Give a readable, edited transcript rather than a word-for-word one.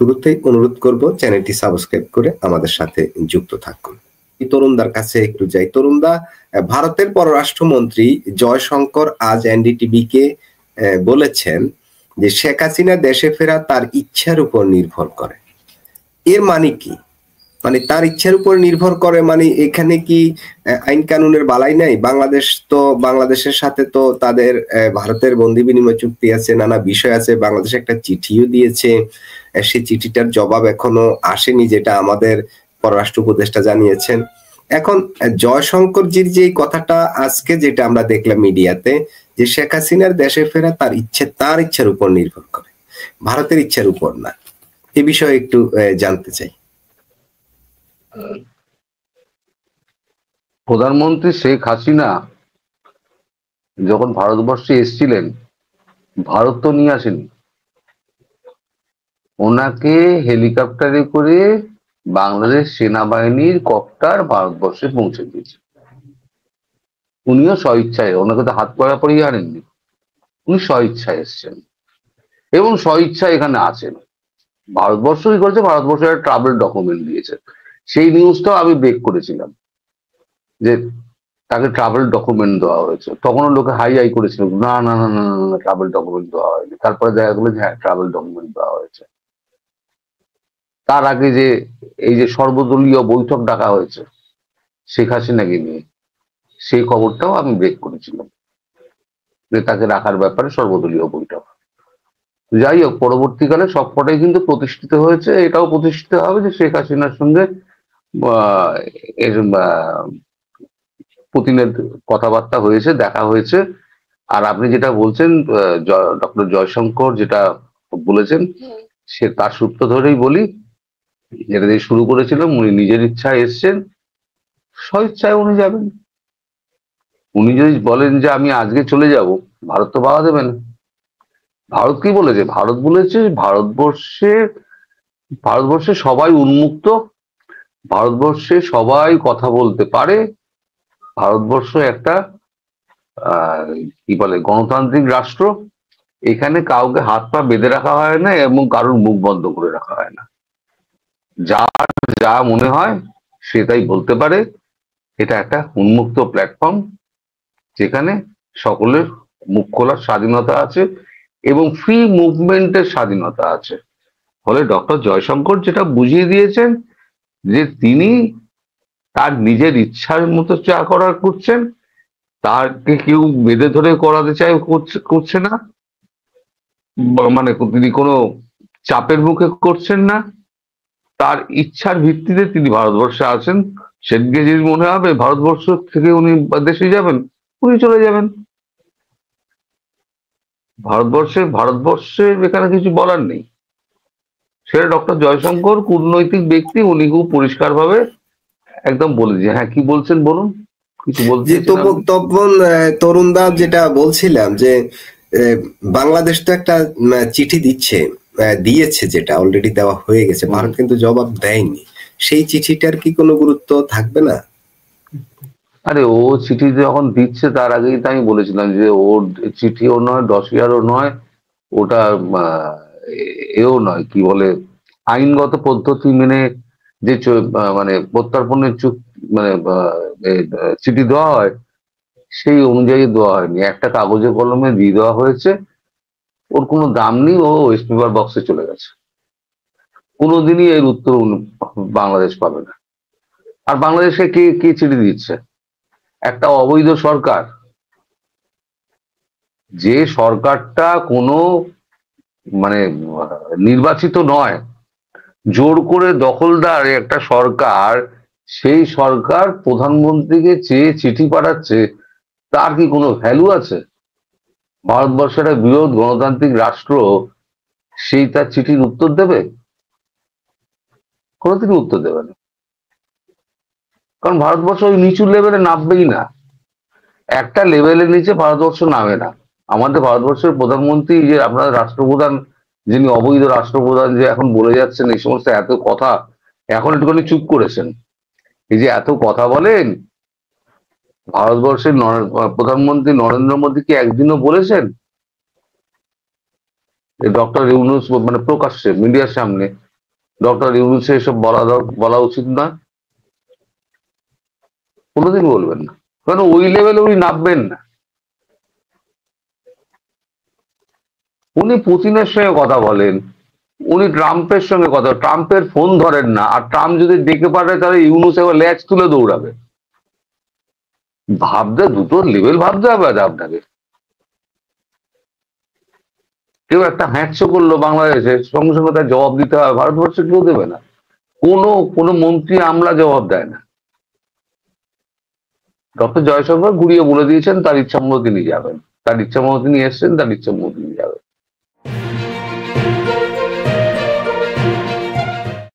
শুরুতেই অনুরোধ করব চ্যানেলটি সাবস্ক্রাইব করে আমাদের সাথে যুক্ত থাকুন। তরুণদার কাছে একটু যাই। তরুণদা, ভারতের পররাষ্ট্রমন্ত্রী জয়শঙ্কর আজ এনডিটিভিকে বলেছেন যে শেখ হাসিনা দেশে ফেরা তার ইচ্ছার উপর নির্ভর করে। এর মানে কি? মানে তার ইচ্ছার উপর নির্ভর করে মানে এখানে কি আইন কানুনের বালাই নাই? বাংলাদেশের সাথে তো তাদের ভারতের বন্দি বিনিময় চুক্তি আছে, নানা বিষয় আছে। বাংলাদেশ একটা চিঠিও দিয়েছে, সেই চিঠিটার জবাব এখনো আসেনি, যেটা আমাদের পররাষ্ট্র উপদেষ্টা জানিয়েছেন। এখন জয়শঙ্করজির যে কথাটা আজকে যেটা আমরা দেখলাম মিডিয়াতে, যে শেখ হাসিনার দেশে ফেরা তার ইচ্ছার উপর নির্ভর করে, ভারতের ইচ্ছার উপর না, এ বিষয়ে একটু জানতে চাই। প্রধানমন্ত্রী শেখ হাসিনা যখন ভারতবর্ষে এসেছিলেন, ভারত তো নিয়ে আসেনি, ওনাকে হেলিকপ্টারে করে বাংলাদেশ সেনাবাহিনীর কপ্টার ভারতবর্ষে পৌঁছে দিয়েছে। উনিও স্বইচ্ছায়, ওনাকে তো হাত করা পরেই আনেননি, উনি স্বইচ্ছায় এসছেন এবং স্বইচ্ছায় এখানে আছেন। ভারতবর্ষ কি করেছে, ভারতবর্ষের একটা ট্রাভেল ডকুমেন্ট দিয়েছে। সেই নিউজটাও আমি ব্রেক করেছিলাম যে তাকে ট্রাভেল ডকুমেন্ট দেওয়া হয়েছে। তখনও লোকে হাই হাই করেছিল, না না না না না, ট্রাভেল ডকুমেন্ট দেওয়া হয়নি। তারপরে দেখা গেলো যে হ্যাঁ, ট্রাভেল ডকুমেন্ট দেওয়া হয়েছে। তার আগে যে এই যে সর্বদলীয় বৈঠক ডাকা হয়েছে শেখ হাসিনাকে নিয়ে, সেই খবরটাও আমি ব্রেক করেছিলাম যে তাকে রাখার ব্যাপারে সর্বদলীয় বৈঠক। যাই হোক, পরবর্তীকালে সবকটাই কিন্তু প্রতিষ্ঠিত হয়েছে। এটাও প্রতিষ্ঠিত হবে যে শেখ হাসিনার সঙ্গে পুতিনের কথাবার্তা হয়েছে, দেখা হয়েছে। আর আপনি যেটা বলছেন, ডক্টর জয়শঙ্কর যেটা বলেছেন, সে তার সূত্র ধরেই বলি, যেটা দিয়ে শুরু করেছিলাম, উনি নিজের ইচ্ছায় এসছেন, স্বইচ্ছায় উনি যাবেন। উনি যদি বলেন যে আমি আজকে চলে যাব, ভারত তো বাধা দেবে না। ভারত কি বলেছে? ভারত বলেছে ভারতবর্ষে সবাই উন্মুক্ত, ভারতবর্ষে সবাই কথা বলতে পারে, ভারতবর্ষ একটা কি বলে গণতান্ত্রিক রাষ্ট্র, এখানে কাউকে হাত পা বেঁধে রাখা হয় না এবং কারোর মুখ বন্ধ করে রাখা হয় না। যার যা মনে হয় সে তাই বলতে পারে। এটা একটা উন্মুক্ত প্ল্যাটফর্ম, যেখানে সকলের মুখ খোলার স্বাধীনতা আছে এবং ফ্রি মুভমেন্টের স্বাধীনতা আছে। ফলে ডক্টর জয়শঙ্কর যেটা বুঝিয়ে দিয়েছেন যে তিনি তার নিজের ইচ্ছার মতো যা করার করছেন, তাকে কেউ বেঁধে ধরে করাতে চায় করছে না, মানে তিনি কোনো চাপের মুখে করছেন না। তার ইচ্ছার ভিত্তিতে তিনি ভারতবর্ষে আছেন। সেদিকে যদি মনে হবে ভারতবর্ষ থেকে উনি দেশে যাবেন, উনি চলে যাবেন। ভারতবর্ষের এখানে কিছু বলার নেই। সেটা ডক্টর জয়শঙ্কর কূটনৈতিক ব্যক্তি, উনি খুব পরিষ্কার ভাবে একদম বলে দিয়ে, হ্যাঁ কি বলছেন বলুন, কিছু বলতে। তখন তরুণদা যেটা বলছিলাম যে বাংলাদেশ তো একটা চিঠি দিয়েছে, যেটা অলরেডি দেওয়া হয়ে গেছে, ভারত কিন্তু জবাব দেয়নি। সেই চিঠিটার কি কোনো গুরুত্ব থাকবে না? আরে ও চিঠি যখন দিচ্ছে তার আগেই তো আমি বলেছিলাম যে ওর চিঠিও নয়, ডসিয়ারও নয়, ওটা এও নয়, কি বলে আইনগত পদ্ধতি মেনে যে মানে প্রত্যর্পণের মানে চিঠি দেওয়া হয় সেই অনুযায়ী দেওয়া হয়নি। একটা কাগজে কলমে দিয়ে দেওয়া হয়েছে, ওর কোনো দাম নেই, ও ওয়েস্ট পেপার বক্সে চলে গেছে। কোনোদিনই এর উত্তর বাংলাদেশ পাবে না। আর বাংলাদেশে কে কে চিঠি দিচ্ছে? একটা অবৈধ সরকার, যে সরকারটা কোনো মানে নির্বাচিত নয়, জোর করে দখলদার একটা সরকার, সেই সরকার প্রধানমন্ত্রীকে চেয়ে চিঠি পাঠাচ্ছে, তার কি কোনো ভ্যালু আছে? ভারতবর্ষের একটা বৃহৎ গণতান্ত্রিক রাষ্ট্র, সেই তার চিঠির উত্তর দেবে? কোনোদিনই উত্তর দেবে না। কারণ ভারতবর্ষ ওই নিচু লেভেলে নামবেই না, একটা লেভেলের নিচে ভারতবর্ষ নামে না। আমাদের ভারতবর্ষের প্রধানমন্ত্রী, যে আপনার রাষ্ট্রপ্রধান, যিনি অবৈধ রাষ্ট্রপ্রধান, যে এখন বলে যাচ্ছেন এই সমস্ত এত কথা, এখন একটুখানি চুপ করেছেন। এই যে এত কথা বলেন, ভারতবর্ষের প্রধানমন্ত্রী নরেন্দ্র মোদী কি একদিনও বলেছেন ডক্টর ইউনূস মানে প্রকাশ্যে মিডিয়ার সামনে ডক্টর ইউনূস এসব বলা উচিত না, কোনোদিন বলবেন না, কারণ ওই লেভেলে উনি নামবেন না। উনি পুতিনের সঙ্গে কথা বলেন, উনি ট্রাম্পের সঙ্গে কথা, ট্রাম্পের ফোন ধরেন না, আর ট্রাম্প যদি ডেকে পাঠায় তাহলে ইউনূস এবার ল্যাচ তুলে দৌড়াবে। দুটো লেভেল ভাবতে হবে আপনাকে। কেউ একটা হ্যাঁচো করলো বাংলাদেশে, সঙ্গে সঙ্গে তার জবাব দিতে হবে, ভারতবর্ষে কেউ দেবে না, কোনো মন্ত্রী আমলা জবাব দেয় না। ডক্টর জয়শঙ্কর ঘুরিয়ে বলে দিয়েছেন তার ইচ্ছা মতো তিনি যাবেন, তার ইচ্ছা মতো তিনি এসছেন, তার ইচ্ছা মতো